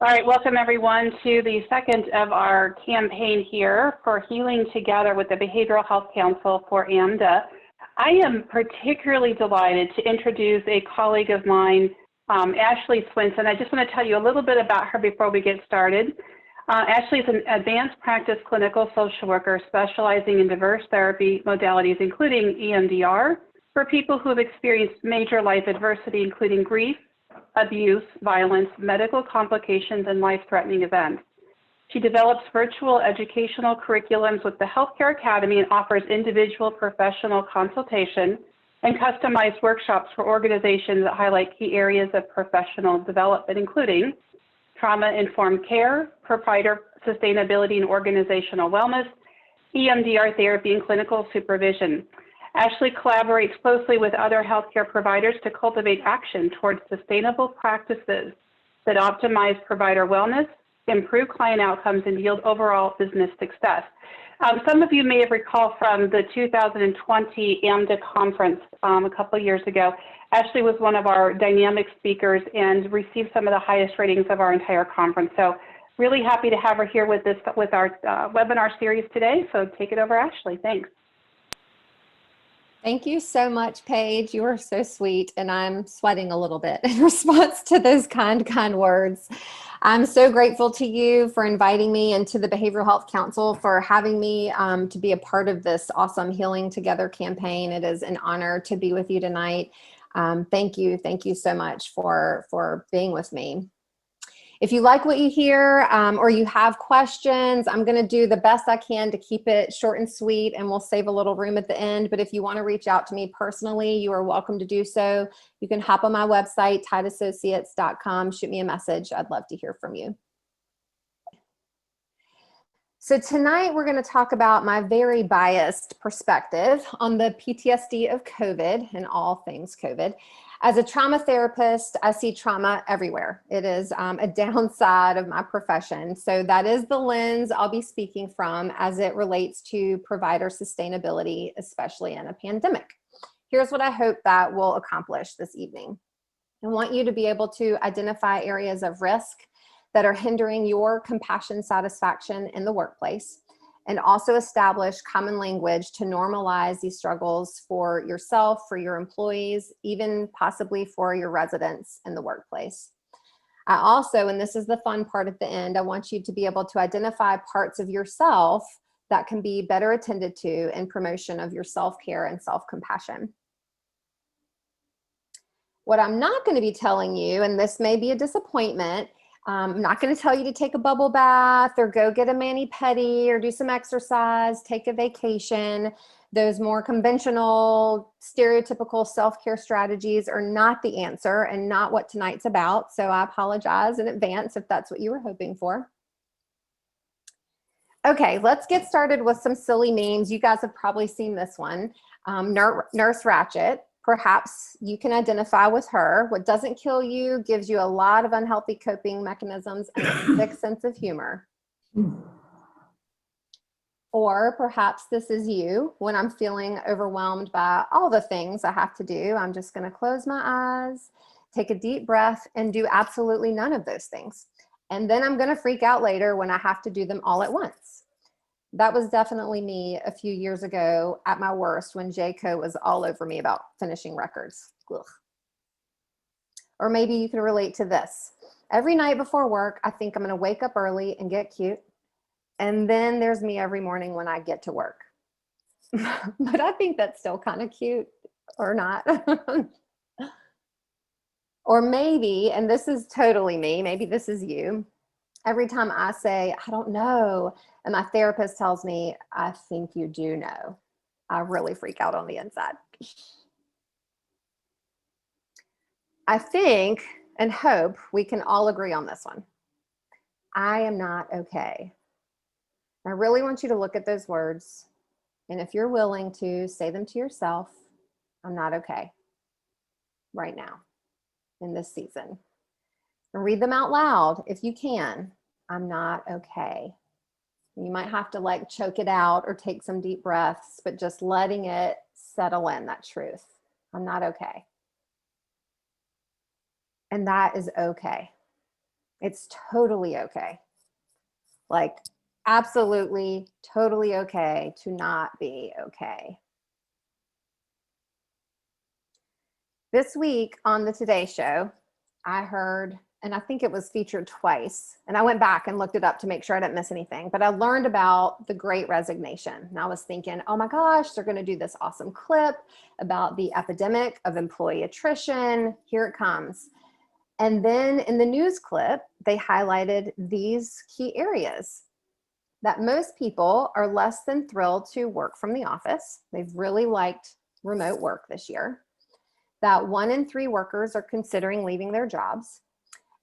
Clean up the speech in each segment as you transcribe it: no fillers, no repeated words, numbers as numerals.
All right, welcome everyone to the second of our campaign here for Healing Together with the Behavioral Health Council for AMDA. I am particularly delighted to introduce a colleague of mine, Ashley Swinson. I just want to tell you a little bit about her before we get started. Ashley is an advanced practice clinical social worker specializing in diverse therapy modalities, including EMDR, for people who have experienced major life adversity, including grief, abuse, violence, medical complications, and life-threatening events. She develops virtual educational curriculums with the Healthcare Academy and offers individual professional consultation and customized workshops for organizations that highlight key areas of professional development, including trauma-informed care, provider sustainability and organizational wellness, EMDR therapy, and clinical supervision. Ashley collaborates closely with other healthcare providers to cultivate action towards sustainable practices that optimize provider wellness, improve client outcomes, and yield overall business success. Some of you may have recalled from the 2020 AMDA conference a couple of years ago, Ashley was one of our dynamic speakers and received some of the highest ratings of our entire conference. So really happy to have her here with our webinar series today. So take it over, Ashley. Thanks. Thank you so much, Paige. You are so sweet, and I'm sweating a little bit in response to those kind words. I'm so grateful to you for inviting me and to the Behavioral Health Council for having me to be a part of this awesome Healing Together campaign. It is an honor to be with you tonight. Thank you so much for being with me. If you like what you hear or you have questions, I'm going to do the best I can to keep it short and sweet, and we'll save a little room at the end. But if you want to reach out to me personally, you are welcome to do so. You can hop on my website, tideassociates.com, shoot me a message. I'd love to hear from you. So tonight we're going to talk about my very biased perspective on the PTSD of COVID and all things COVID. As a trauma therapist, I see trauma everywhere. It is a downside of my profession. So that is the lens I'll be speaking from as it relates to provider sustainability, especially in a pandemic. Here's what I hope that will accomplish this evening. I want you to be able to identify areas of risk that are hindering your compassion satisfaction in the workplace, and also establish common language to normalize these struggles for yourself, for your employees, even possibly for your residents in the workplace. I also, and this is the fun part at the end, I want you to be able to identify parts of yourself that can be better attended to in promotion of your self-care and self-compassion. What I'm not going to be telling you, and this may be a disappointment, I'm not going to tell you to take a bubble bath or go get a mani-pedi or do some exercise, take a vacation. Those more conventional, stereotypical self-care strategies are not the answer and not what tonight's about. So I apologize in advance if that's what you were hoping for. Okay, let's get started with some silly memes. You guys have probably seen this one. Nurse Ratched. Perhaps you can identify with her. What doesn't kill you gives you a lot of unhealthy coping mechanisms and a sick sense of humor. Or perhaps this is you. When I'm feeling overwhelmed by all the things I have to do, I'm just going to close my eyes, take a deep breath, and do absolutely none of those things. And then I'm going to freak out later when I have to do them all at once. That was definitely me a few years ago at my worst when JCO was all over me about finishing records. Ugh. Or maybe you can relate to this. Every night before work, I think I'm going to wake up early and get cute. And then there's me every morning when I get to work. But I think that's still kind of cute, or not. Or maybe, and this is totally me, maybe this is you. Every time I say, I don't know, and my therapist tells me, I think you do know, I really freak out on the inside. I think and hope we can all agree on this one. I am not okay. I really want you to look at those words, and if you're willing to, say them to yourself. I'm not okay right now in this season. And read them out loud if you can. I'm not okay. You might have to like choke it out or take some deep breaths, but just letting it settle in, that truth. I'm not okay. And that is okay. It's totally okay. Like, absolutely, totally okay to not be okay. This week on the Today Show, I heard, and I think it was featured twice, and I went back and looked it up to make sure I didn't miss anything, but I learned about the Great Resignation. And I was thinking, oh my gosh, they're going to do this awesome clip about the epidemic of employee attrition. Here it comes. And then in the news clip, they highlighted these key areas: that most people are less than thrilled to work from the office. They've really liked remote work this year. That 1 in 3 workers are considering leaving their jobs,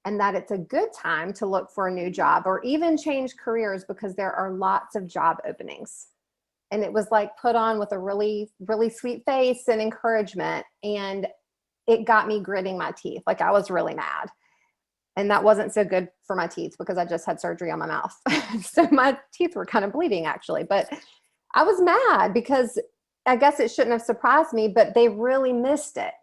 and that it's a good time to look for a new job or even change careers because there are lots of job openings. And it was like put on with a really, really sweet face and encouragement. And it got me gritting my teeth. Like, I was really mad. And that wasn't so good for my teeth because I just had surgery on my mouth. So my teeth were kind of bleeding actually, but I was mad because I guess it shouldn't have surprised me, but they really missed it.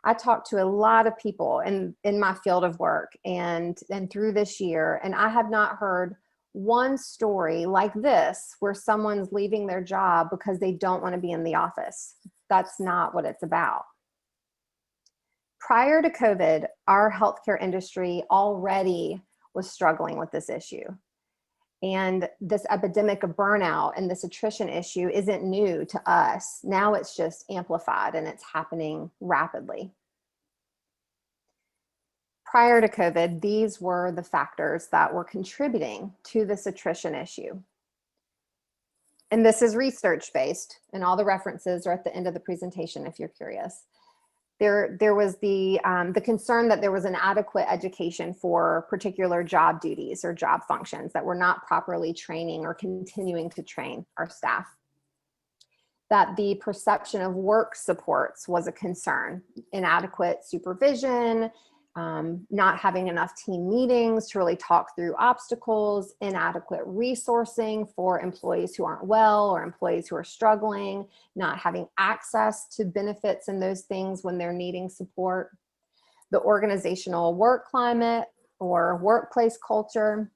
I talked to a lot of people in my field of work and through this year, and I have not heard one story like this where someone's leaving their job because they don't want to be in the office. That's not what it's about. Prior to COVID, our healthcare industry already was struggling with this issue. And this epidemic of burnout and this attrition issue isn't new to us. Now it's just amplified and it's happening rapidly. Prior to COVID, these were the factors that were contributing to this attrition issue. And this is research-based, and all the references are at the end of the presentation if you're curious. There was the concern that there was inadequate education for particular job duties or job functions, that we're not properly training or continuing to train our staff. That the perception of work supports was a concern: inadequate supervision, not having enough team meetings to really talk through obstacles, inadequate resourcing for employees who aren't well or employees who are struggling, not having access to benefits and those things when they're needing support. The organizational work climate or workplace culture,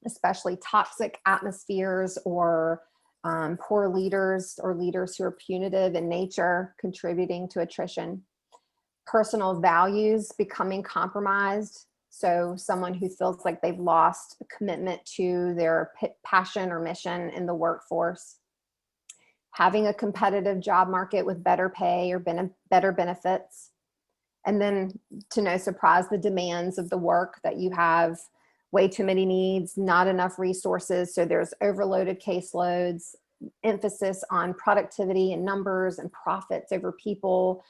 especially toxic atmospheres or poor leaders or leaders who are punitive in nature, contributing to attrition. Personal values becoming compromised. So someone who feels like they've lost a commitment to their passion or mission in the workforce. Having a competitive job market with better pay or better benefits. And then, to no surprise, the demands of the work, that you have way too many needs, not enough resources. So there's overloaded caseloads, emphasis on productivity and numbers and profits over people.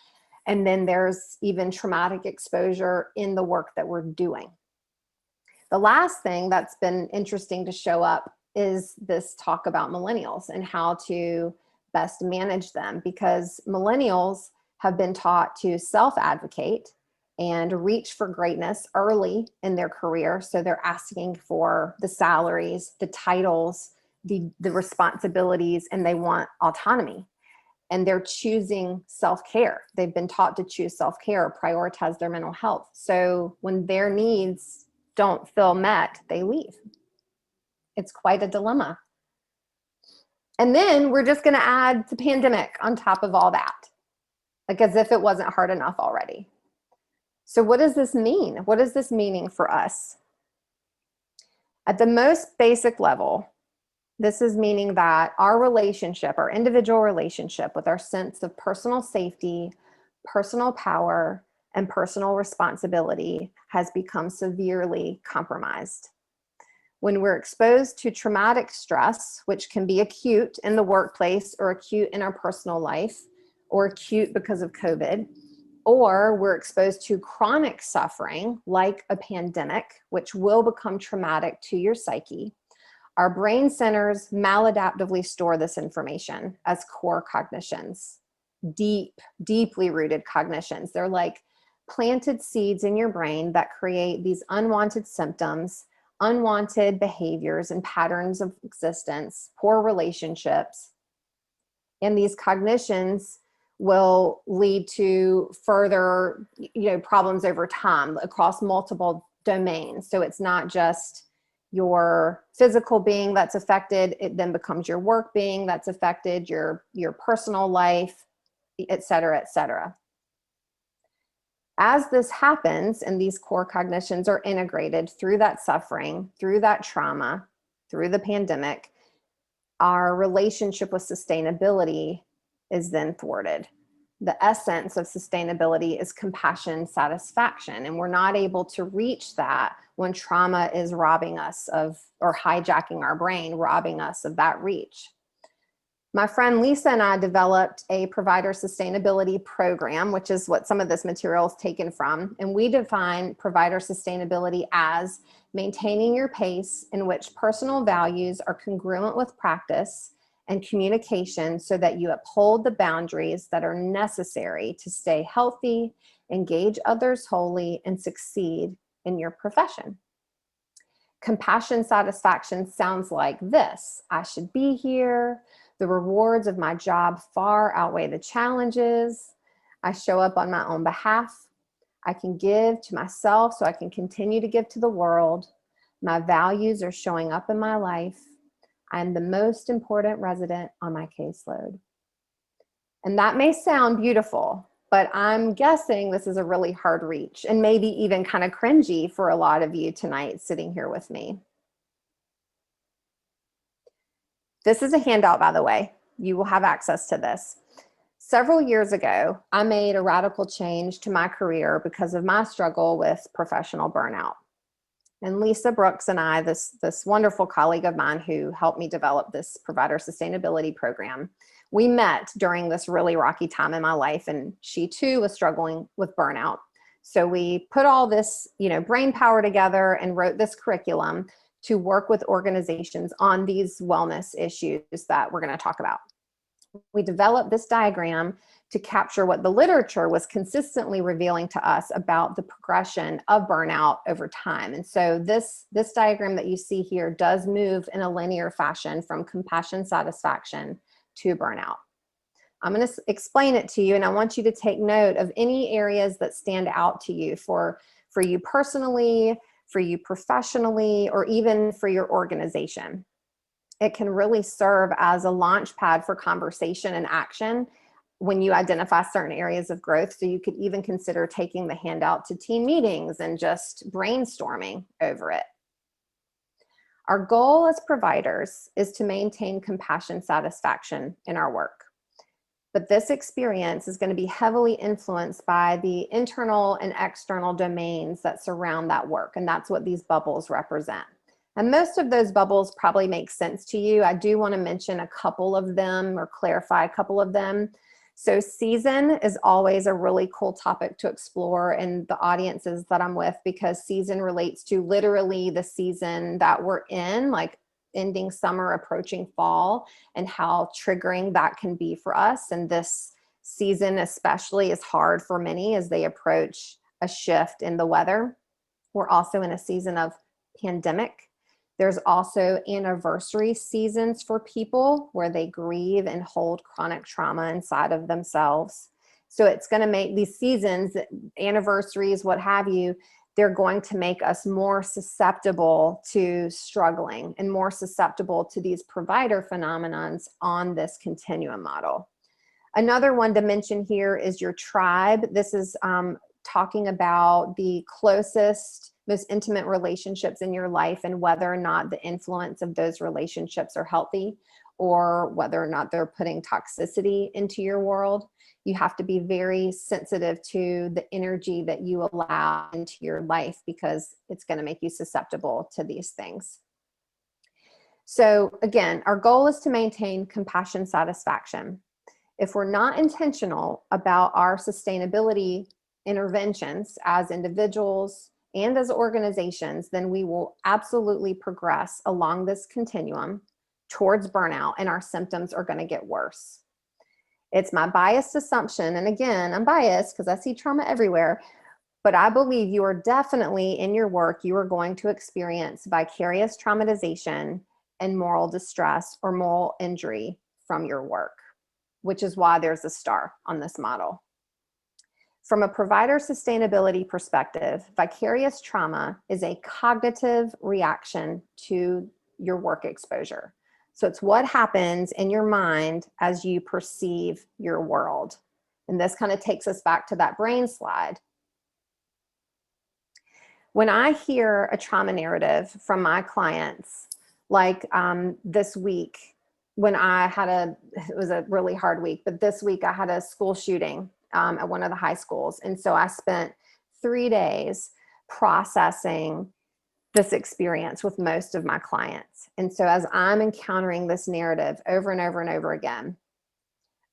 And then there's even traumatic exposure in the work that we're doing. The last thing that's been interesting to show up is this talk about millennials and how to best manage them, because millennials have been taught to self-advocate and reach for greatness early in their career. So they're asking for the salaries, the titles, the responsibilities, and they want autonomy. And they're choosing self-care. They've been taught to choose self-care, prioritize their mental health. So when their needs don't feel met, they leave. It's quite a dilemma. And then we're just going to add the pandemic on top of all that, like as if it wasn't hard enough already. So what does this mean? What is this meaning for us? At the most basic level, this is meaning that our relationship, our individual relationship with our sense of personal safety, personal power, and personal responsibility has become severely compromised. When we're exposed to traumatic stress, which can be acute in the workplace or acute in our personal life or acute because of COVID, or we're exposed to chronic suffering like a pandemic, which will become traumatic to your psyche, our brain centers maladaptively store this information as core cognitions, deeply rooted cognitions. They're like planted seeds in your brain that create these unwanted symptoms, unwanted behaviors and patterns of existence, poor relationships. And these cognitions will lead to further, problems over time across multiple domains. So it's not just your physical being that's affected, it then becomes your work being that's affected, your personal life, et cetera, et cetera. As this happens and these core cognitions are integrated through that suffering, through that trauma, through the pandemic, our relationship with sustainability is then thwarted. The essence of sustainability is compassion, satisfaction, and we're not able to reach that when trauma is robbing us of, or hijacking our brain, robbing us of that reach. My friend Lisa and I developed a provider sustainability program, which is what some of this material is taken from. And we define provider sustainability as maintaining your pace in which personal values are congruent with practice and communication so that you uphold the boundaries that are necessary to stay healthy, engage others wholly, and succeed in your profession. Compassion satisfaction sounds like this: I should be here. The rewards of my job far outweigh the challenges. I show up on my own behalf. I can give to myself so I can continue to give to the world. My values are showing up in my life. I'm the most important resident on my caseload. And that may sound beautiful, but I'm guessing this is a really hard reach and maybe even kind of cringy for a lot of you tonight sitting here with me. This is a handout, by the way. You will have access to this. Several years ago, I made a radical change to my career because of my struggle with professional burnout. And Lisa Brooks and I, this wonderful colleague of mine who helped me develop this provider sustainability program, we met during this really rocky time in my life, and she too was struggling with burnout. So we put all this, brain power together and wrote this curriculum to work with organizations on these wellness issues that we're going to talk about. We developed this diagram to capture what the literature was consistently revealing to us about the progression of burnout over time. And so this diagram that you see here does move in a linear fashion from compassion satisfaction to burnout. I'm going to explain it to you, and I want you to take note of any areas that stand out to you for you personally, for you professionally, or even for your organization. It can really serve as a launch pad for conversation and action when you identify certain areas of growth. So you could even consider taking the handout to team meetings and just brainstorming over it. Our goal as providers is to maintain compassion satisfaction in our work. But this experience is going to be heavily influenced by the internal and external domains that surround that work. And that's what these bubbles represent. And most of those bubbles probably make sense to you. I do want to mention a couple of them or clarify a couple of them. So season is always a really cool topic to explore in the audiences that I'm with, because season relates to literally the season that we're in, like ending summer, approaching fall, and how triggering that can be for us. And this season especially is hard for many as they approach a shift in the weather. We're also in a season of pandemic. There's also anniversary seasons for people where they grieve and hold chronic trauma inside of themselves. So it's going to make these seasons, anniversaries, what have you, they're going to make us more susceptible to struggling and more susceptible to these provider phenomenons on this continuum model. Another one to mention here is your tribe. This is talking about the closest, most intimate relationships in your life and whether or not the influence of those relationships are healthy or whether or not they're putting toxicity into your world. You have to be very sensitive to the energy that you allow into your life because it's going to make you susceptible to these things. So again, our goal is to maintain compassion satisfaction. If we're not intentional about our sustainability interventions as individuals and as organizations, then we will absolutely progress along this continuum towards burnout, and our symptoms are going to get worse. It's my biased assumption, and again, I'm biased because I see trauma everywhere, but I believe you are definitely in your work, you are going to experience vicarious traumatization and moral distress or moral injury from your work, which is why there's a star on this model. From a provider sustainability perspective, vicarious trauma is a cognitive reaction to your work exposure. So it's what happens in your mind as you perceive your world. And this kind of takes us back to that brain slide. When I hear a trauma narrative from my clients, like this week, when I had it was a really hard week, but this week I had a school shooting at one of the high schools. And so I spent 3 days processing this experience with most of my clients. And so as I'm encountering this narrative over and over and over again,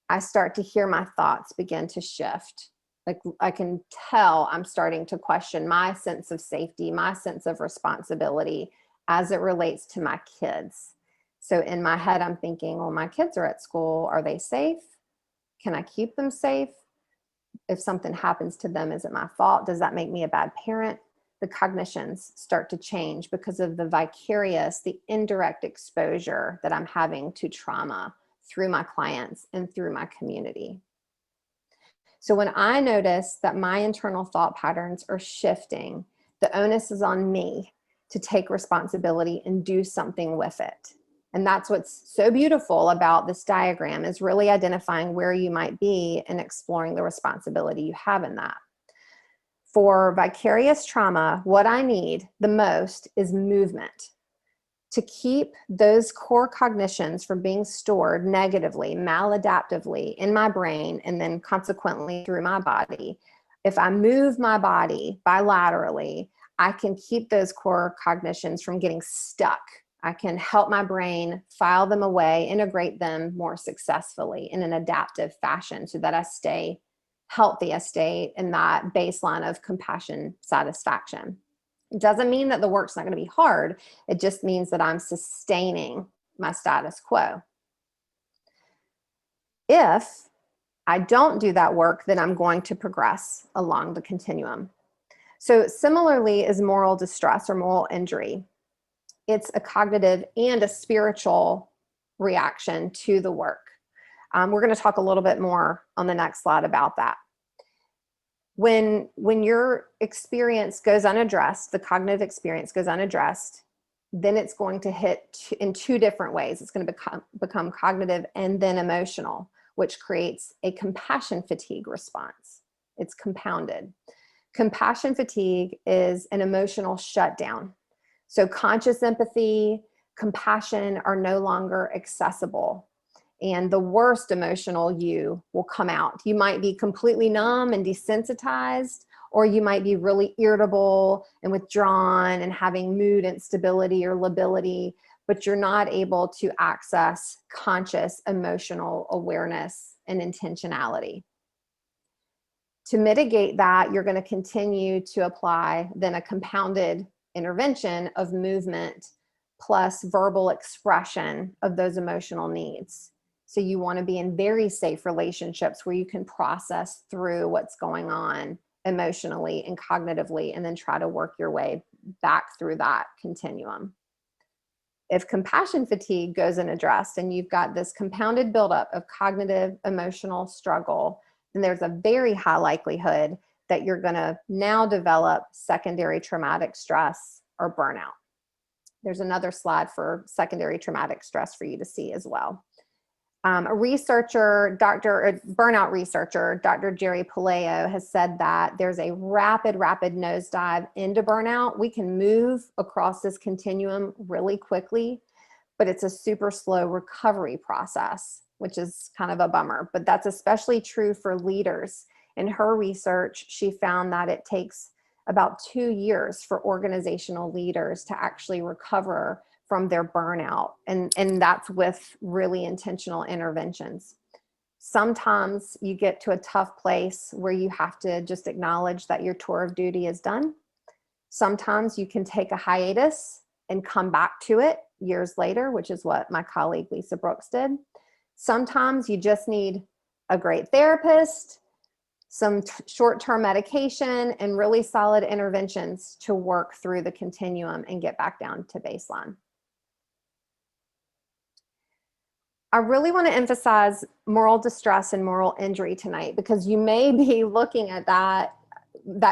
I start to hear my thoughts begin to shift. Like I can tell I'm starting to question my sense of safety, my sense of responsibility as it relates to my kids. So in my head, I'm thinking, well, my kids are at school. Are they safe? Can I keep them safe? If something happens to them, is it my fault? Does that make me a bad parent? The cognitions start to change because of the vicarious, the indirect exposure that I'm having to trauma through my clients and through my community. So when I notice that my internal thought patterns are shifting, the onus is on me to take responsibility and do something with it. And that's what's so beautiful about this diagram, is really identifying where you might be and exploring the responsibility you have in that. For vicarious trauma, what I need the most is movement. To keep those core cognitions from being stored negatively, maladaptively in my brain, and then consequently through my body. If I move my body bilaterally, I can keep those core cognitions from getting stuck. I can help my brain file them away, integrate them more successfully in an adaptive fashion so that I stay healthy, I stay in that baseline of compassion satisfaction. It doesn't mean that the work's not going to be hard. It just means that I'm sustaining my status quo. If I don't do that work, then I'm going to progress along the continuum. So similarly is moral distress or moral injury. It's a cognitive and a spiritual reaction to the work. We're going to talk a little bit more on the next slide about that. When your experience goes unaddressed, the cognitive experience goes unaddressed, then it's going to hit in 2 different ways. It's going to become cognitive and then emotional, which creates a compassion fatigue response. It's compounded. Compassion fatigue is an emotional shutdown. So conscious empathy, compassion are no longer accessible. And the worst emotional you will come out. You might be completely numb and desensitized, or you might be really irritable and withdrawn and having mood instability or lability, but you're not able to access conscious emotional awareness and intentionality. To mitigate that, you're going to continue to apply then a compounded intervention of movement plus verbal expression of those emotional needs. So you want to be in very safe relationships where you can process through what's going on emotionally and cognitively, and then try to work your way back through that continuum. If compassion fatigue goes unaddressed and you've got this compounded buildup of cognitive emotional struggle, then there's a very high likelihood that you're going to now develop secondary traumatic stress or burnout. There's another slide for secondary traumatic stress for you to see as well. A researcher, burnout researcher, Dr. Jerry Palaio, has said that there's a rapid nosedive into burnout. We can move across this continuum really quickly, but it's a super slow recovery process, which is kind of a bummer. But that's especially true for leaders. In her research, she found that it takes about 2 years for organizational leaders to actually recover from their burnout. And that's with really intentional interventions. Sometimes you get to a tough place where you have to just acknowledge that your tour of duty is done. Sometimes you can take a hiatus and come back to it years later, which is what my colleague Lisa Brooks did. Sometimes you just need a great therapist, some short-term medication, and really solid interventions to work through the continuum and get back down to baseline. I really want to emphasize moral distress and moral injury tonight, because you may be looking at that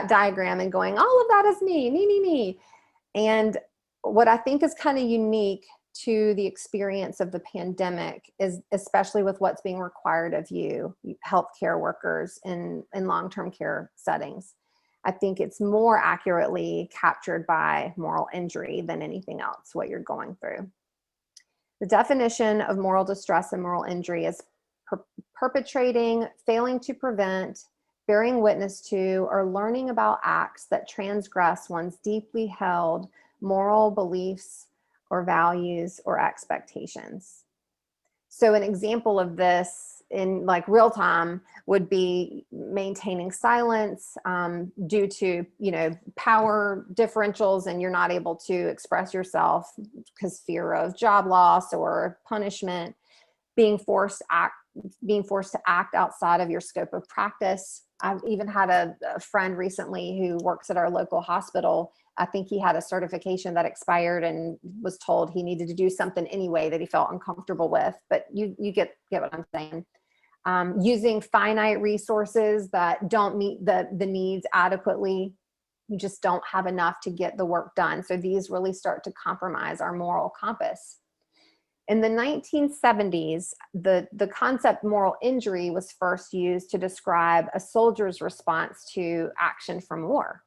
diagram and going, all of that is me. And what I think is kind of unique to the experience of the pandemic is, especially with what's being required of you healthcare workers in long-term care settings, I think it's more accurately captured by moral injury than anything else, what you're going through. The definition of moral distress and moral injury is perpetrating, failing to prevent, bearing witness to, or learning about acts that transgress one's deeply held moral beliefs or values or expectations. So an example of this in like real time would be maintaining silence due to, power differentials, and you're not able to express yourself because fear of job loss or punishment, being forced to act outside of your scope of practice. I've even had a friend recently who works at our local hospital. I think he had a certification that expired and was told he needed to do something anyway that he felt uncomfortable with. But you get what I'm saying. Using finite resources that don't meet the needs adequately. You just don't have enough to get the work done. So these really start to compromise our moral compass. In the 1970s, the concept moral injury was first used to describe a soldier's response to action from war.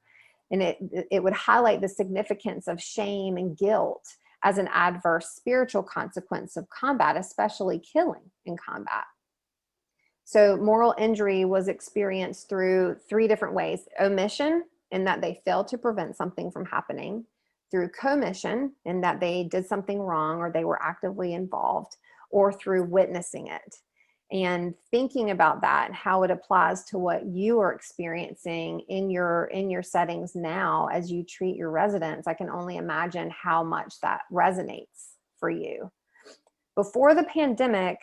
And it would highlight the significance of shame and guilt as an adverse spiritual consequence of combat, especially killing in combat. So moral injury was experienced through three different ways: omission, in that they failed to prevent something from happening; through commission, in that they did something wrong or they were actively involved; or through witnessing it. And thinking about that and how it applies to what you are experiencing in your settings now as you treat your residents, I can only imagine how much that resonates for you. Before the pandemic,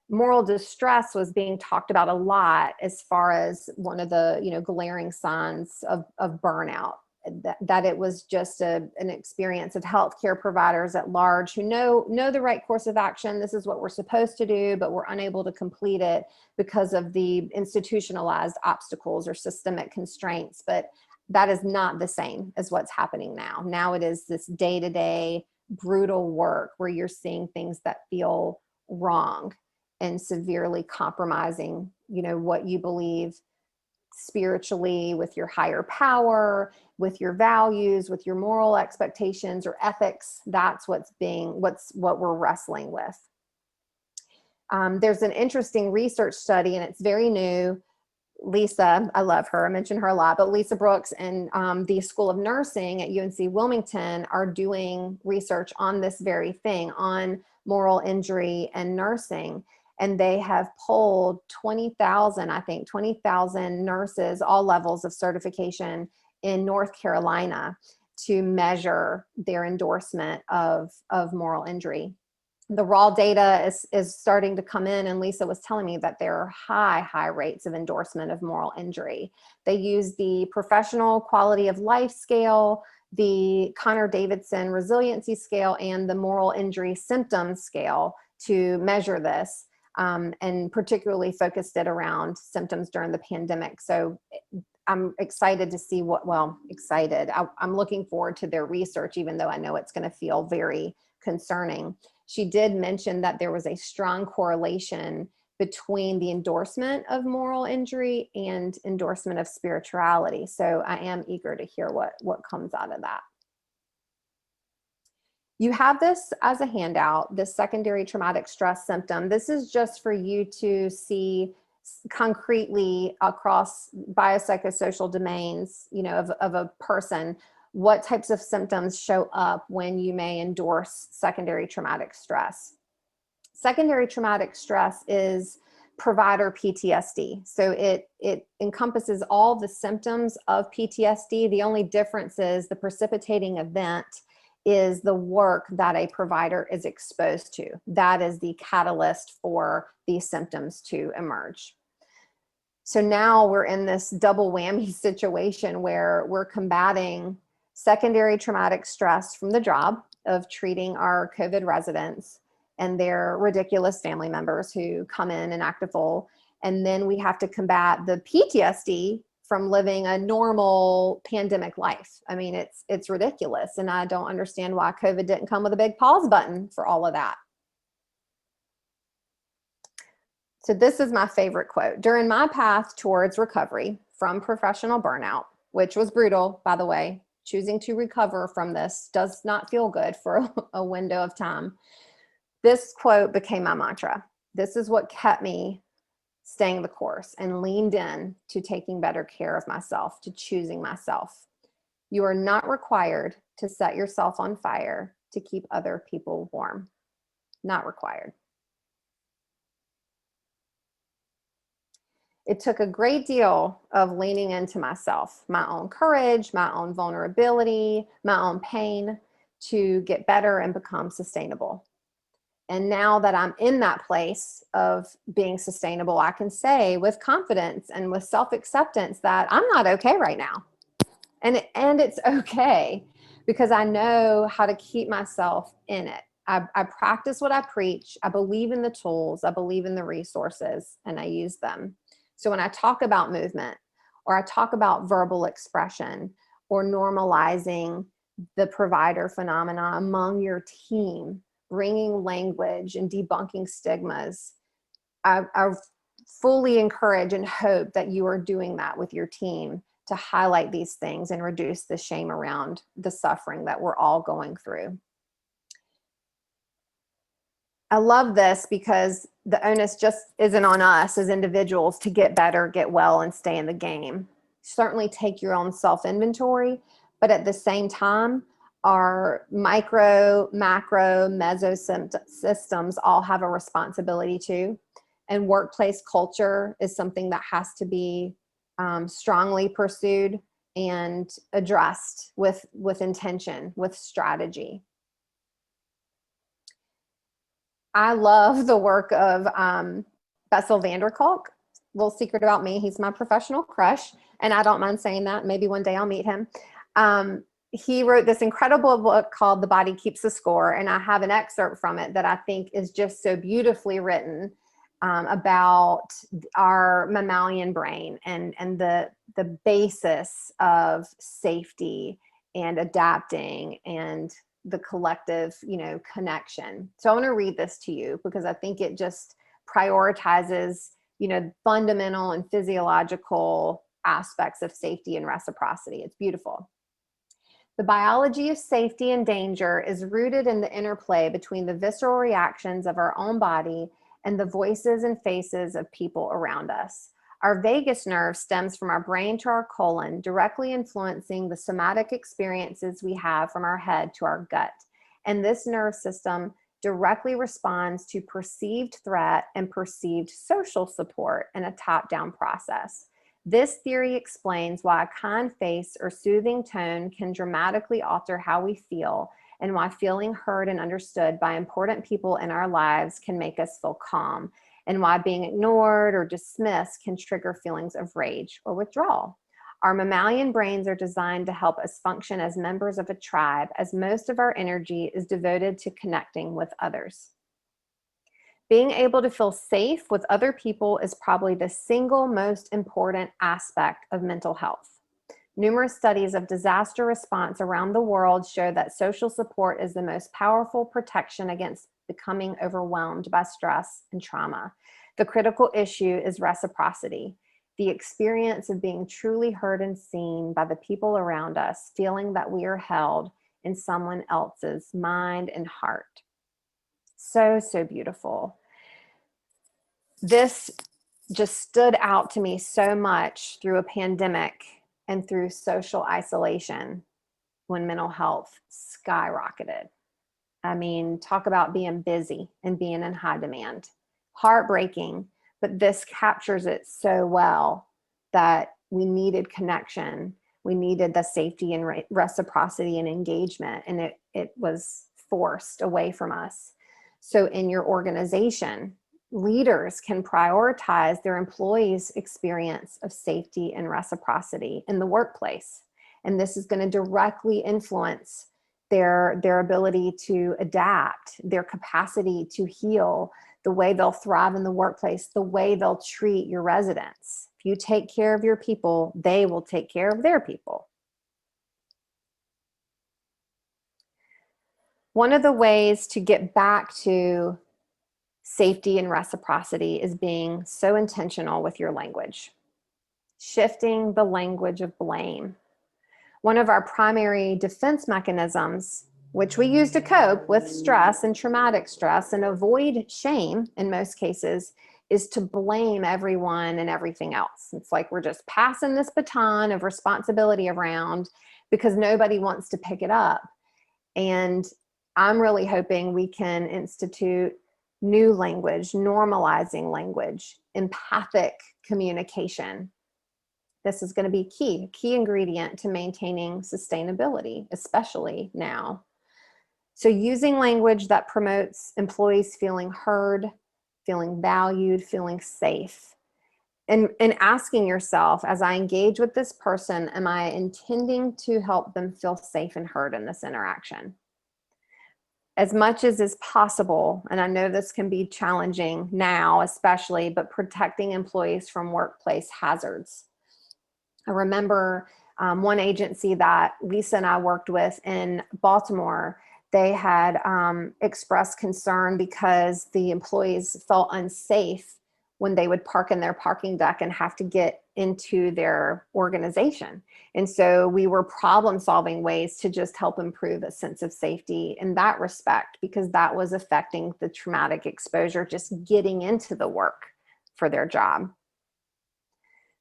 moral distress was being talked about a lot as far as one of the glaring signs of burnout. That it was just an experience of healthcare providers at large who know the right course of action. This is what we're supposed to do, but we're unable to complete it because of the institutionalized obstacles or systemic constraints. But that is not the same as what's happening now. Now it is this day-to-day brutal work where you're seeing things that feel wrong and severely compromising, what you believe spiritually, with your higher power, with your values, with your moral expectations or ethics. That's what we're wrestling with. There's an interesting research study, and it's very new. Lisa, I love her, I mention her a lot, but Lisa Brooks and the School of Nursing at UNC Wilmington are doing research on this very thing, on moral injury and nursing. And they have polled 20,000 nurses, all levels of certification in North Carolina, to measure their endorsement of moral injury. The raw data is starting to come in, and Lisa was telling me that there are high rates of endorsement of moral injury. They use the Professional Quality of Life Scale, the Connor-Davidson Resiliency Scale, and the Moral Injury Symptoms Scale to measure this. And particularly focused it around symptoms during the pandemic. So I'm excited to see I'm looking forward to their research, even though I know it's going to feel very concerning. She did mention that there was a strong correlation between the endorsement of moral injury and endorsement of spirituality. So I am eager to hear what comes out of that. You have this as a handout, this secondary traumatic stress symptom. This is just for you to see concretely across biopsychosocial domains, of a person, what types of symptoms show up when you may endorse secondary traumatic stress. Secondary traumatic stress is provider PTSD. So it encompasses all the symptoms of PTSD. The only difference is the precipitating event is the work that a provider is exposed to. That is the catalyst for these symptoms to emerge. So now we're in this double whammy situation where we're combating secondary traumatic stress from the job of treating our COVID residents, and their ridiculous family members who come in and act a fool. And then we have to combat the PTSD from living a normal pandemic life. I mean, it's ridiculous. And I don't understand why COVID didn't come with a big pause button for all of that. So this is my favorite quote. During my path towards recovery from professional burnout, which was brutal, by the way, choosing to recover from this does not feel good for a window of time. This quote became my mantra. This is what kept me staying the course and leaned in to taking better care of myself, to choosing myself. You are not required to set yourself on fire to keep other people warm. Not required. It took a great deal of leaning into myself, my own courage, my own vulnerability, my own pain to get better and become sustainable. And now that I'm in that place of being sustainable, I can say with confidence and with self-acceptance that I'm not okay right now. And it's okay because I know how to keep myself in it. I practice what I preach. I believe in the tools. I believe in the resources, and I use them. So when I talk about movement, or I talk about verbal expression, or normalizing the provider phenomena among your team, bringing language and debunking stigmas, I fully encourage and hope that you are doing that with your team to highlight these things and reduce the shame around the suffering that we're all going through. I love this because the onus just isn't on us as individuals to get better, get well, and stay in the game. Certainly take your own self-inventory, but at the same time, our micro, macro, meso systems all have a responsibility too. And workplace culture is something that has to be strongly pursued and addressed with intention, with strategy. I love the work of Bessel van der Kolk. Little secret about me, he's my professional crush, and I don't mind saying that. Maybe one day I'll meet him. He wrote this incredible book called The Body Keeps the Score, and I have an excerpt from it that I think is just so beautifully written about our mammalian brain and the basis of safety and adapting and the collective, connection. So I want to read this to you because I think it just prioritizes, fundamental and physiological aspects of safety and reciprocity. It's beautiful. The biology of safety and danger is rooted in the interplay between the visceral reactions of our own body and the voices and faces of people around us. Our vagus nerve stems from our brain to our colon, directly influencing the somatic experiences we have from our head to our gut. And this nerve system directly responds to perceived threat and perceived social support in a top-down process. This theory explains why a kind face or soothing tone can dramatically alter how we feel, and why feeling heard and understood by important people in our lives can make us feel calm, and why being ignored or dismissed can trigger feelings of rage or withdrawal. Our mammalian brains are designed to help us function as members of a tribe, as most of our energy is devoted to connecting with others. Being able to feel safe with other people is probably the single most important aspect of mental health. Numerous studies of disaster response around the world show that social support is the most powerful protection against becoming overwhelmed by stress and trauma. The critical issue is reciprocity, the experience of being truly heard and seen by the people around us, feeling that we are held in someone else's mind and heart. So, so beautiful. This just stood out to me so much through a pandemic and through social isolation when mental health skyrocketed. I mean, talk about being busy and being in high demand. Heartbreaking, but this captures it so well that we needed connection. We needed the safety and reciprocity and engagement, and it was forced away from us. So in your organization, leaders can prioritize their employees' experience of safety and reciprocity in the workplace. And this is going to directly influence their ability to adapt, their capacity to heal, the way they'll thrive in the workplace, the way they'll treat your residents. If you take care of your people, they will take care of their people. One of the ways to get back to safety and reciprocity is being so intentional with your language. Shifting the language of blame. One of our primary defense mechanisms, which we use to cope with stress and traumatic stress and avoid shame in most cases, is to blame everyone and everything else. It's like we're just passing this baton of responsibility around because nobody wants to pick it up. And I'm really hoping we can institute new language, normalizing language, empathic communication. This is going to be a key ingredient to maintaining sustainability, especially now. So using language that promotes employees feeling heard, feeling valued, feeling safe. And asking yourself, as I engage with this person, am I intending to help them feel safe and heard in this interaction? As much as is possible, and I know this can be challenging now especially, but protecting employees from workplace hazards. I remember one agency that Lisa and I worked with in Baltimore. They had expressed concern because the employees felt unsafe when they would park in their parking deck and have to get into their organization. And so we were problem solving ways to just help improve a sense of safety in that respect, because that was affecting the traumatic exposure just getting into the work for their job.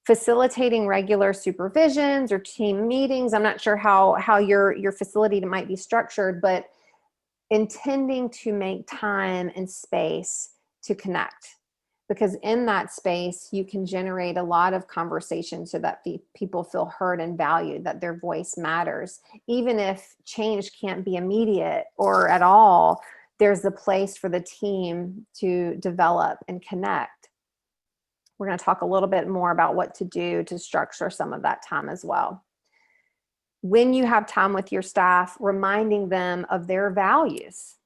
Facilitating regular supervisions or team meetings. I'm not sure how your facility might be structured, but intending to make time and space to connect. Because in that space, you can generate a lot of conversation so that people feel heard and valued, that their voice matters. Even if change can't be immediate or at all, there's a place for the team to develop and connect. We're going to talk a little bit more about what to do to structure some of that time as well. When you have time with your staff, reminding them of their values.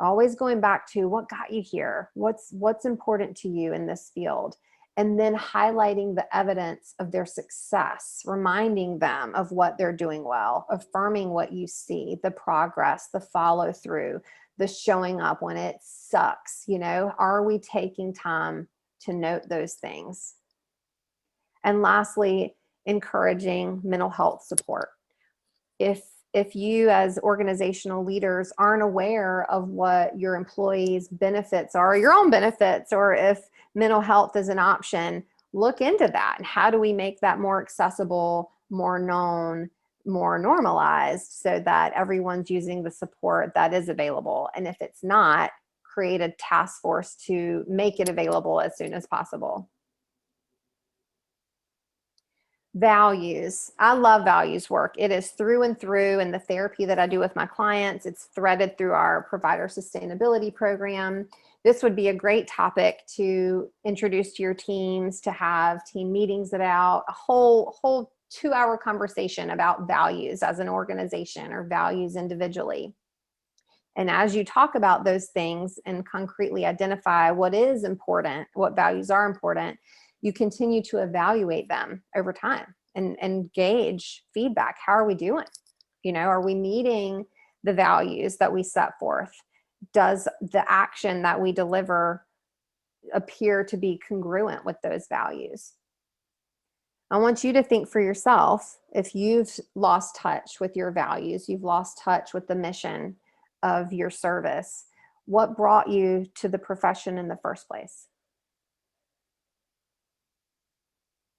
Always going back to what got you here, what's important to you in this field, and then highlighting the evidence of their success, reminding them of what they're doing well, affirming what you see, the progress, the follow through, the showing up when it sucks. Are we taking time to note those things? And lastly, encouraging mental health support. If you as organizational leaders aren't aware of what your employees' benefits are, your own benefits, or if mental health is an option, look into that. And how do we make that more accessible, more known, more normalized, so that everyone's using the support that is available? And if it's not, create a task force to make it available as soon as possible. Values. I love values work. It is through and through in the therapy that I do with my clients. It's threaded through our provider sustainability program. This would be a great topic to introduce to your teams, to have team meetings about, a whole 2-hour conversation about values as an organization or values individually. And as you talk about those things and concretely identify what is important, what values are important, you continue to evaluate them over time and gauge feedback. How are we doing? Are we meeting the values that we set forth? Does the action that we deliver appear to be congruent with those values? I want you to think for yourself, if you've lost touch with your values, you've lost touch with the mission of your service, what brought you to the profession in the first place?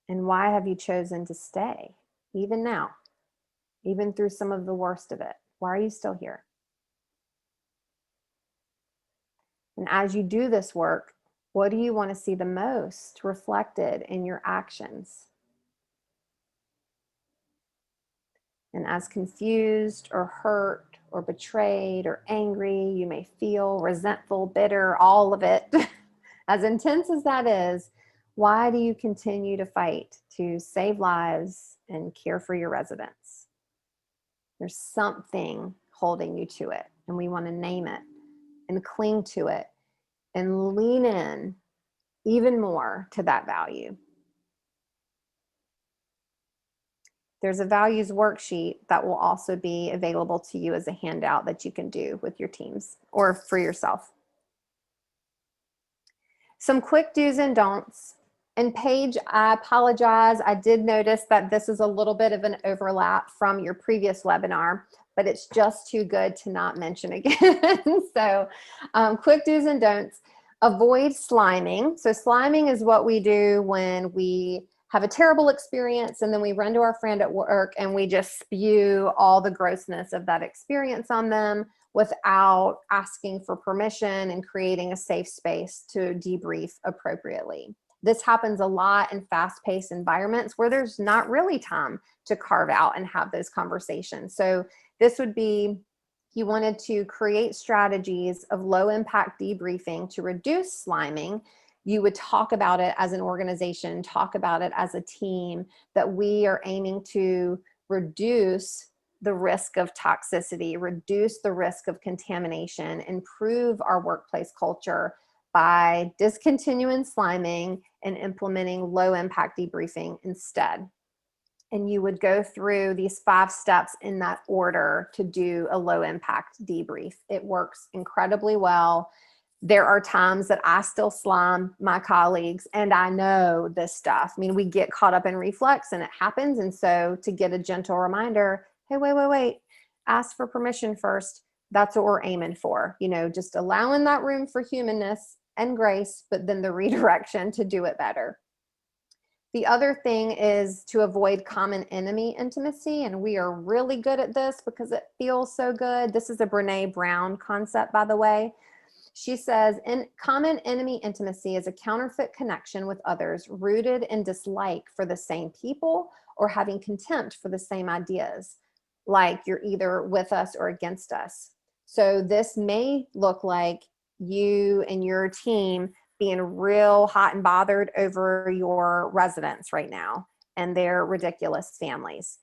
And why have you chosen to stay, even now, even through some of the worst of it? Why are you still here? And as you do this work, what do you want to see the most reflected in your actions? And as confused or hurt or betrayed or angry you may feel, resentful, bitter, all of it, as intense as that is, why do you continue to fight to save lives and care for your residents? There's something holding you to it. And we want to name it and cling to it and lean in even more to that value. There's a values worksheet that will also be available to you as a handout that you can do with your teams or for yourself. Some quick do's and don'ts. And Paige, I apologize. I did notice that this is a little bit of an overlap from your previous webinar, but it's just too good to not mention again. So quick do's and don'ts. Avoid sliming. So sliming is what we do when we have a terrible experience and then we run to our friend at work and we just spew all the grossness of that experience on them without asking for permission and creating a safe space to debrief appropriately. This happens a lot in fast-paced environments where there's not really time to carve out and have those conversations. So this would be, you wanted to create strategies of low-impact debriefing to reduce sliming. You would talk about it as an organization, talk about it as a team, that we are aiming to reduce the risk of toxicity, reduce the risk of contamination, improve our workplace culture by discontinuing sliming and implementing low impact debriefing instead. And you would go through these 5 steps in that order to do a low impact debrief. It works incredibly well. There are times that I still slime my colleagues and I know this stuff. I mean, we get caught up in reflex and it happens. And so to get a gentle reminder, hey, wait, ask for permission first. That's what we're aiming for. You know, just allowing that room for humanness and grace, but then the redirection to do it better. The other thing is to avoid common enemy intimacy. And we are really good at this because it feels so good. This is a Brene Brown concept, by the way. She says, in common enemy intimacy is a counterfeit connection with others rooted in dislike for the same people or having contempt for the same ideas, like you're either with us or against us. So this may look like you and your team being real hot and bothered over your residents right now and their ridiculous families.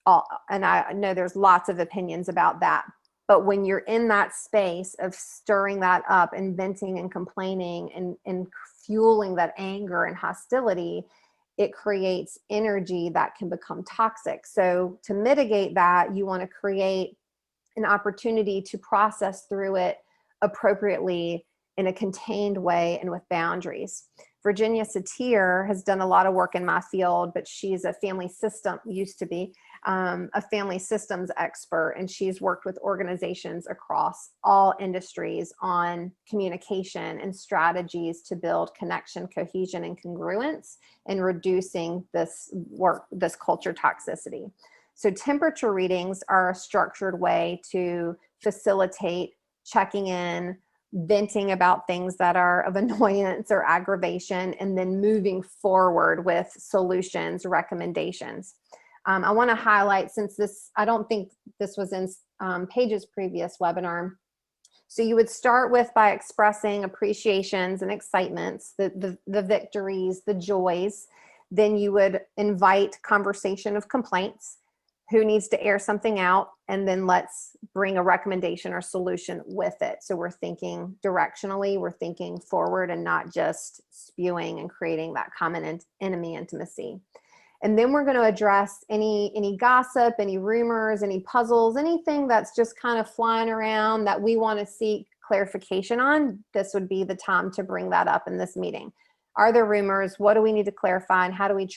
And I know there's lots of opinions about that. But when you're in that space of stirring that up and venting and complaining and fueling that anger and hostility, it creates energy that can become toxic. So to mitigate that, you want to create an opportunity to process through it appropriately in a contained way and with boundaries. Virginia Satir has done a lot of work in my field, but she's a family system, used to be a family systems expert, and she's worked with organizations across all industries on communication and strategies to build connection, cohesion, and congruence and reducing this culture toxicity. So temperature readings are a structured way to facilitate checking in, venting about things that are of annoyance or aggravation, and then moving forward with solutions, recommendations. I want to highlight, since I don't think this was in Paige's previous webinar. So you would start with by expressing appreciations and excitements, the victories, the joys. Then you would invite conversation of complaints. Who needs to air something out, and then let's bring a recommendation or solution with it. So we're thinking directionally, we're thinking forward, and not just spewing and creating that common enemy intimacy. And then we're going to address any gossip, any rumors, any puzzles, anything that's just kind of flying around that we want to seek clarification on. This would be the time to bring that up in this meeting. Are there rumors? What do we need to clarify? And how do we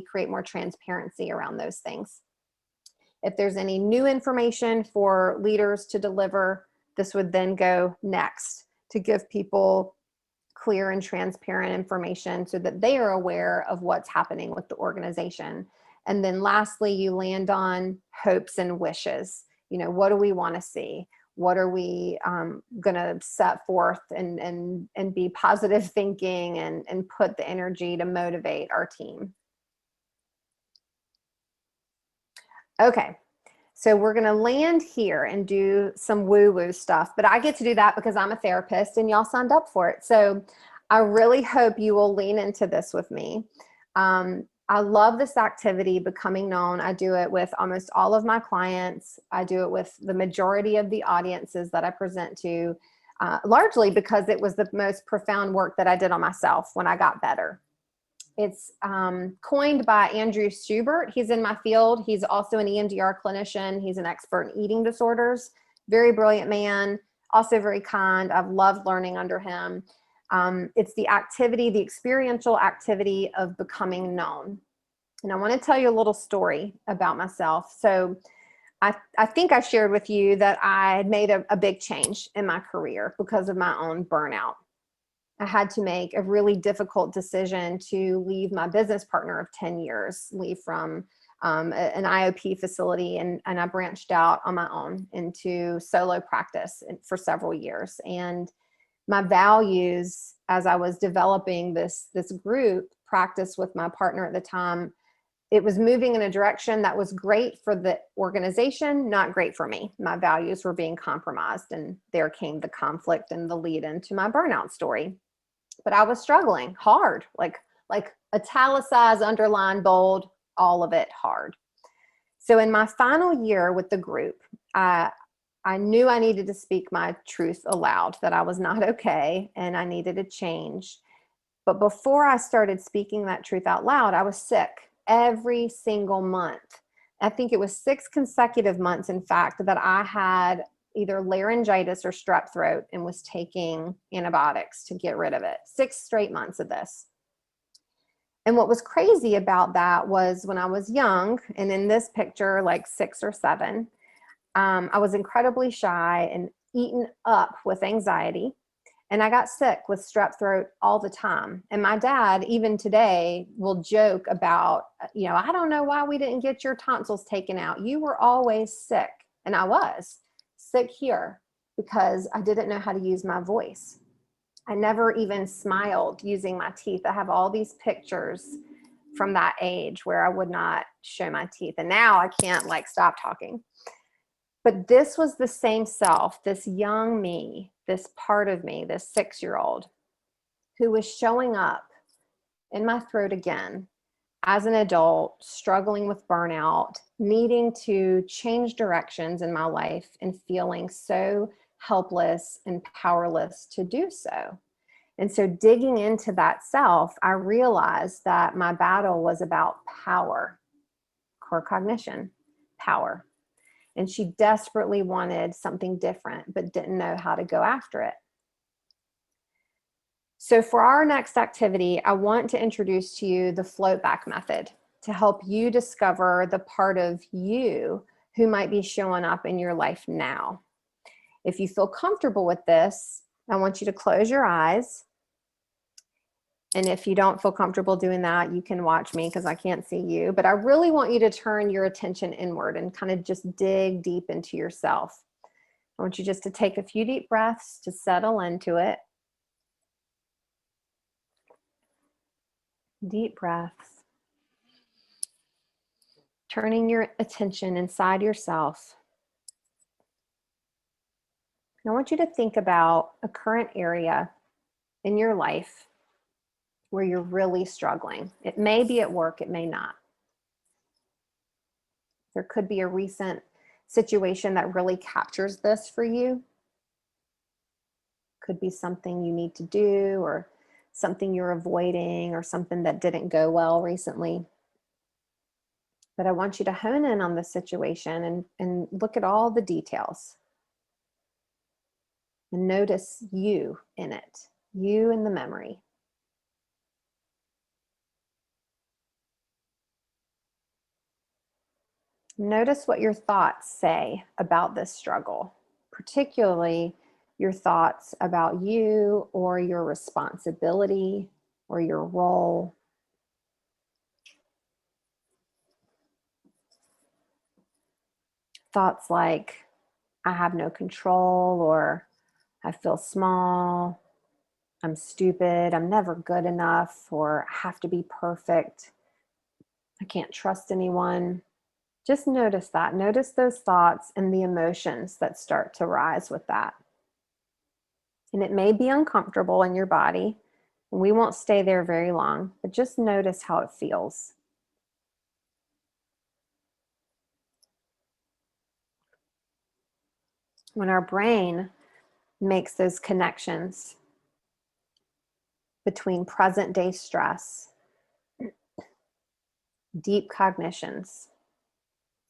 create more transparency around those things? If there's any new information for leaders to deliver, this would then go next to give people clear and transparent information so that they are aware of what's happening with the organization. And then lastly, you land on hopes and wishes. You know, what do we want to see? What are we going to set forth and be positive thinking and put the energy to motivate our team? Okay, so we're going to land here and do some woo-woo stuff, but I get to do that because I'm a therapist and y'all signed up for it. So I really hope you will lean into this with me. I love this activity, becoming known. I do it with almost all of my clients. I do it with the majority of the audiences that I present to, largely because it was the most profound work that I did on myself when I got better. It's coined by Andrew Schubert. He's in my field. He's also an EMDR clinician. He's an expert in eating disorders. Very brilliant man, also very kind. I've loved learning under him. It's the activity, the experiential activity of becoming known. And I want to tell you a little story about myself. So I think I shared with you that I had made a big change in my career because of my own burnout. I had to make a really difficult decision to leave my business partner of 10 years, leave from an IOP facility, and I branched out on my own into solo practice for several years. And my values, as I was developing this group practice with my partner at the time, it was moving in a direction that was great for the organization, not great for me. My values were being compromised, and there came the conflict and the lead into my burnout story. But I was struggling hard, like italicized, underlined, bold, all of it hard. So in my final year with the group, I knew I needed to speak my truth aloud, that I was not okay and I needed a change. But before I started speaking that truth out loud, I was sick every single month. I think it was 6 consecutive months, in fact, that I had either laryngitis or strep throat and was taking antibiotics to get rid of it. 6 straight months of this. And what was crazy about that was when I was young, and in this picture, like 6 or 7, I was incredibly shy and eaten up with anxiety. And I got sick with strep throat all the time. And my dad, even today, will joke about, I don't know why we didn't get your tonsils taken out. You were always sick. And I was sick here because I didn't know how to use my voice. I never even smiled using my teeth. I have all these pictures from that age where I would not show my teeth. And now I can't stop talking. But this was the same self, this young me, this part of me, this 6-year-old who was showing up in my throat again as an adult, struggling with burnout, needing to change directions in my life and feeling so helpless and powerless to do so. And so digging into that self, I realized that my battle was about power, core cognition, power. And she desperately wanted something different, but didn't know how to go after it. So for our next activity, I want to introduce to you the float back method to help you discover the part of you who might be showing up in your life now. If you feel comfortable with this, I want you to close your eyes. And if you don't feel comfortable doing that, you can watch me because I can't see you. But I really want you to turn your attention inward and kind of just dig deep into yourself. I want you just to take a few deep breaths to settle into it. Deep breaths. Turning your attention inside yourself. And I want you to think about a current area in your life where you're really struggling. It may be at work, it may not. There could be a recent situation that really captures this for you. Could be something you need to do, or something you're avoiding, or something that didn't go well recently. But I want you to hone in on the situation and look at all the details. And notice you in it, you in the memory. Notice what your thoughts say about this struggle, particularly your thoughts about you or your responsibility or your role. Thoughts like, I have no control, or I feel small, I'm stupid, I'm never good enough, or I have to be perfect, I can't trust anyone. Just notice that. Notice those thoughts and the emotions that start to rise with that. And it may be uncomfortable in your body, and we won't stay there very long, but just notice how it feels. when our brain makes those connections between present day stress, deep cognitions,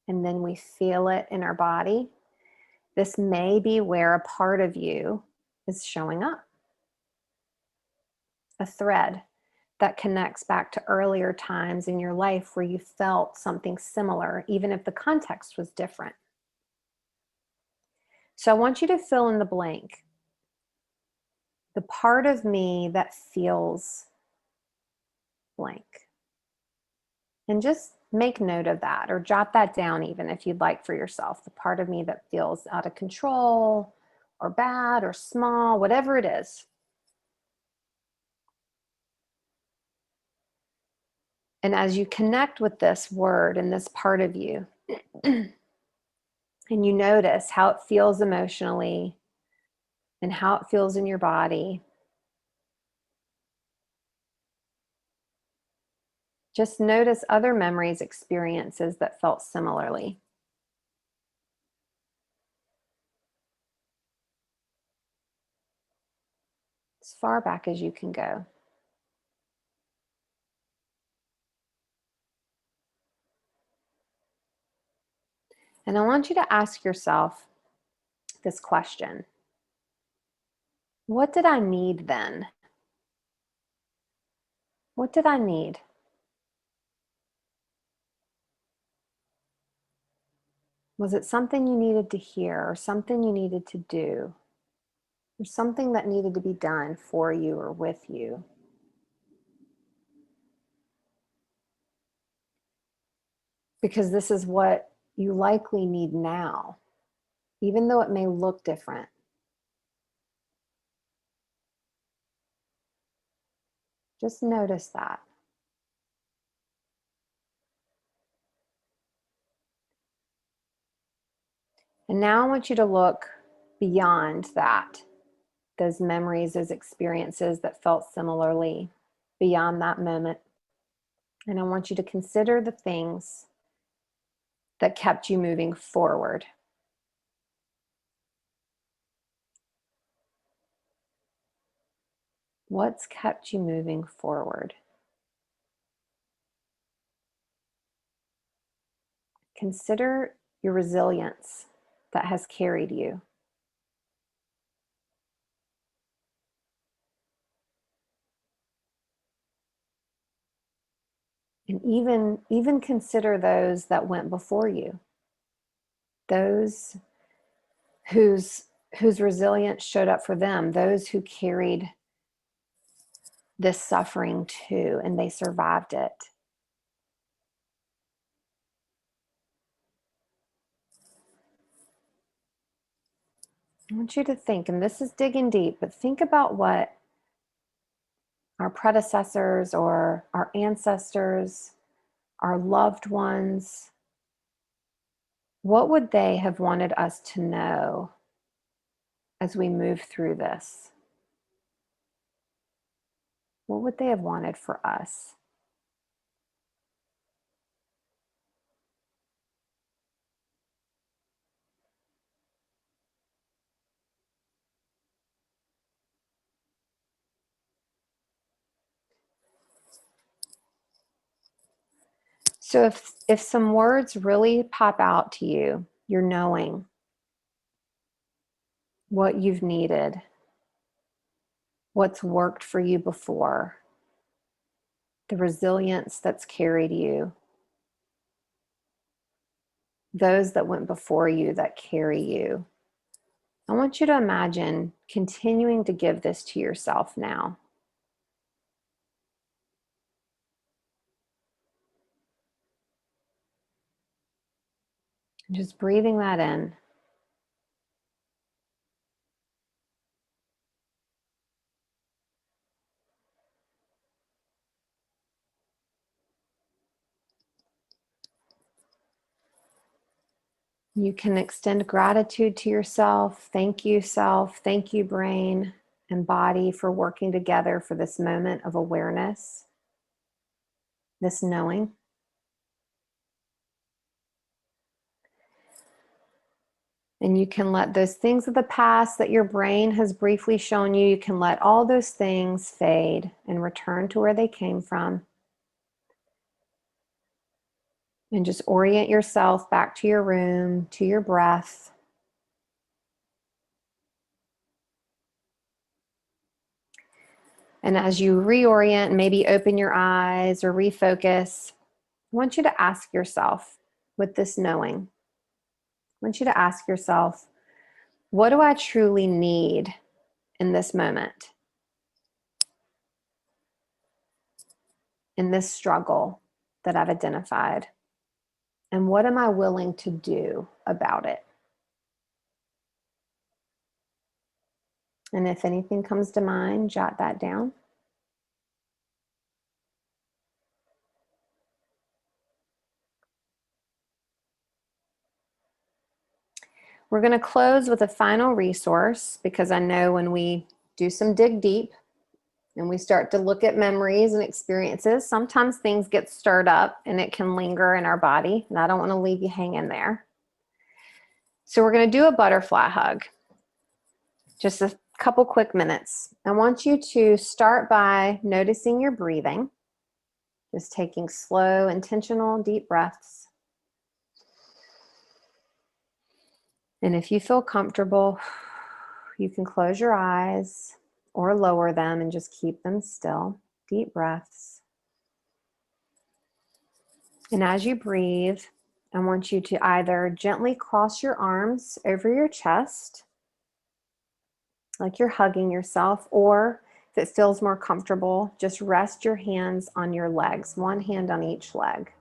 and then we feel it in our body, this may be where a part of you is showing up. A thread that connects back to earlier times in your life where you felt something similar, even if the context was different. So I want you to fill in the blank. The part of me that feels blank. And just make note of that, or jot that down even if you'd like for yourself. The part of me that feels out of control or bad or small, whatever it is. And as you connect with this word and this part of you, and you notice how it feels emotionally and how it feels in your body, just notice other memories, experiences that felt similarly. As far back as you can go. And I want you to ask yourself this question. What did I need then? What did I need? Was it something you needed to hear, or something you needed to do, or something that needed to be done for you or with you? Because this is what you likely need now, even though it may look different. Just notice that. And now I want you to look beyond that, those memories, those experiences that felt similarly, beyond that moment. And I want you to consider the things that kept you moving forward. What's kept you moving forward? Consider your resilience that has carried you. And even consider those that went before you. Those whose resilience showed up for them, those who carried this suffering too, and they survived it. I want you to think, and this is digging deep, but think about what our predecessors or our ancestors, our loved ones, what would they have wanted us to know as we move through this? What would they have wanted for us? So if some words really pop out to you, you're knowing what you've needed, what's worked for you before, the resilience that's carried you, those that went before you that carry you. I want you to imagine continuing to give this to yourself now. Just breathing that in. You can extend gratitude to yourself. Thank you, self. Thank you, brain and body, for working together for this moment of awareness, this knowing. And you can let those things of the past that your brain has briefly shown you, you can let all those things fade and return to where they came from. And just orient yourself back to your room, to your breath. And as you reorient, maybe open your eyes or refocus, I want you to ask yourself, with this knowing, I want you to ask yourself, what do I truly need in this moment? In this struggle that I've identified? And what am I willing to do about it? And if anything comes to mind, jot that down. We're going to close with a final resource, because I know when we do some dig deep and we start to look at memories and experiences, sometimes things get stirred up and it can linger in our body. And I don't want to leave you hanging there. So we're going to do a butterfly hug. Just a couple quick minutes. I want you to start by noticing your breathing. Just taking slow, intentional, deep breaths. And if you feel comfortable, you can close your eyes or lower them and just keep them still. Deep breaths. And as you breathe, I want you to either gently cross your arms over your chest, like you're hugging yourself, or if it feels more comfortable, just rest your hands on your legs, one hand on each leg.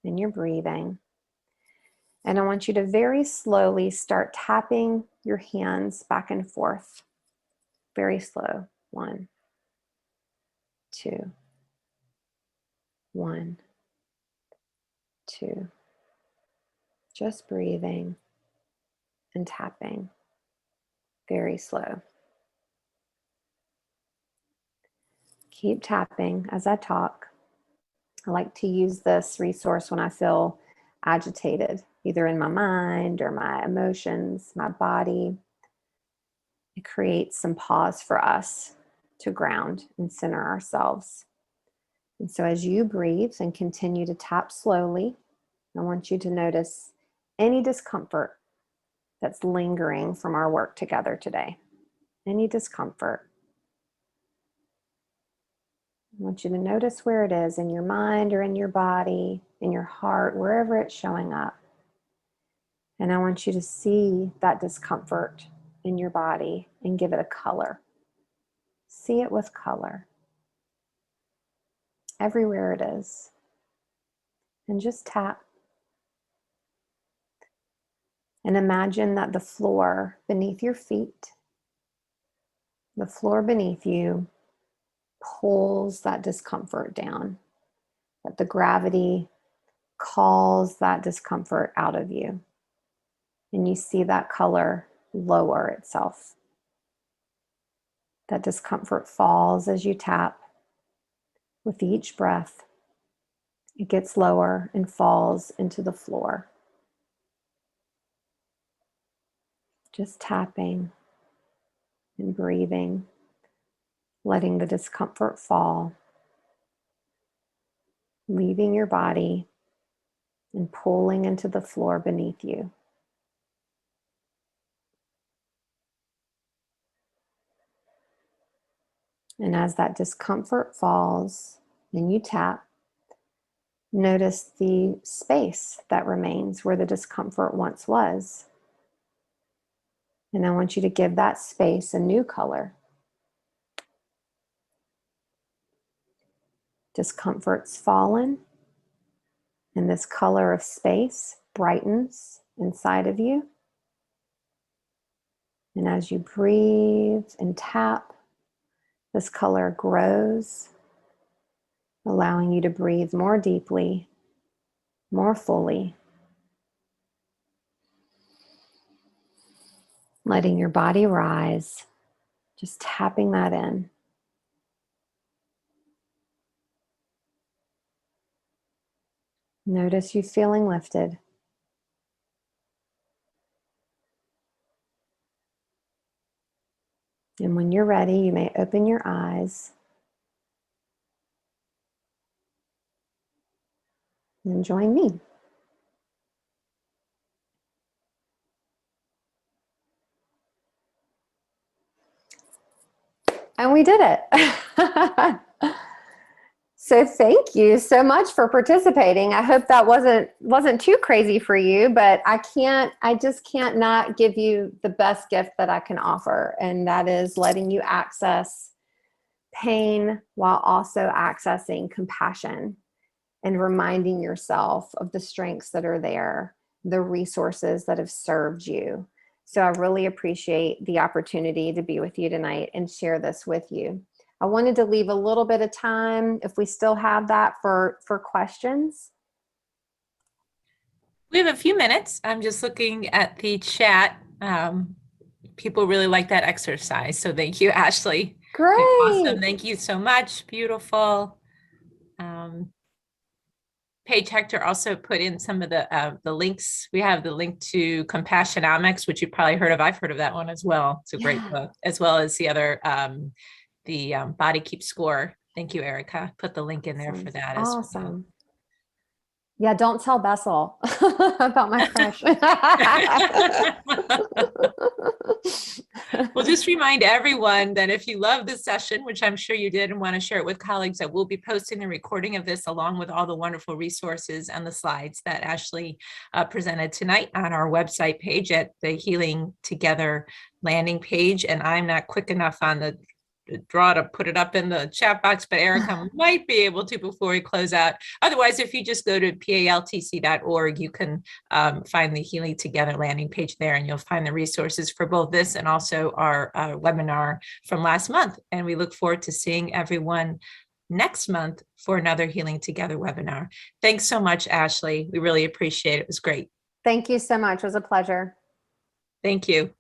And you're breathing. And I want you to very slowly start tapping your hands back and forth. Very slow. 1, 2, 1, 2. Just breathing and tapping. Very slow. Keep tapping as I talk. I like to use this resource when I feel agitated, either in my mind or my emotions, my body. It creates some pause for us to ground and center ourselves. And so as you breathe and continue to tap slowly, I want you to notice any discomfort that's lingering from our work together today. Any discomfort. I want you to notice where it is in your mind or in your body, in your heart, wherever it's showing up. And I want you to see that discomfort in your body and give it a color. See it with color. Everywhere it is. And just tap. And imagine that the floor beneath your feet, the floor beneath you, pulls that discomfort down. That the gravity calls that discomfort out of you. And you see that color lower itself. That discomfort falls as you tap. With each breath, it gets lower and falls into the floor. Just tapping and breathing, letting the discomfort fall, leaving your body and pulling into the floor beneath you. And as that discomfort falls and you tap, notice the space that remains where the discomfort once was. And I want you to give that space a new color. Discomfort's fallen, and this color of space brightens inside of you. And as you breathe and tap, this color grows, allowing you to breathe more deeply, more fully, letting your body rise, just tapping that in. Notice you feeling lifted. And when you're ready, you may open your eyes and join me. And we did it. So thank you so much for participating. I hope that wasn't too crazy for you, but I just can't not give you the best gift that I can offer. And that is letting you access pain while also accessing compassion and reminding yourself of the strengths that are there, the resources that have served you. So I really appreciate the opportunity to be with you tonight and share this with you. I wanted to leave a little bit of time, if we still have that, for questions. We have a few minutes. I'm just looking at the chat. People really like that exercise. So thank you, Ashley. Great. Awesome. Thank you so much. Beautiful. Paige Hector also put in some of the links. We have the link to Compassionomics, which you've probably heard of. I've heard of that one as well. It's a great book, as well as the other, Body Keeps Score. Thank you, Erica. Put the link in there for that as well. Yeah, don't tell Bessel about my crush. We'll just remind everyone that if you love this session, which I'm sure you did and want to share it with colleagues, that we'll be posting the recording of this along with all the wonderful resources and the slides that Ashley presented tonight on our website page at the Healing Together landing page. And I'm not quick enough on the draw to put it up in the chat box, but Erica might be able to before we close out. Otherwise, if you just go to paltc.org, you can find the Healing Together landing page there, and you'll find the resources for both this and also our webinar from last month. And we look forward to seeing everyone next month for another Healing Together webinar. Thanks so much, Ashley. We really appreciate it. It was great. Thank you so much. It was a pleasure. Thank you.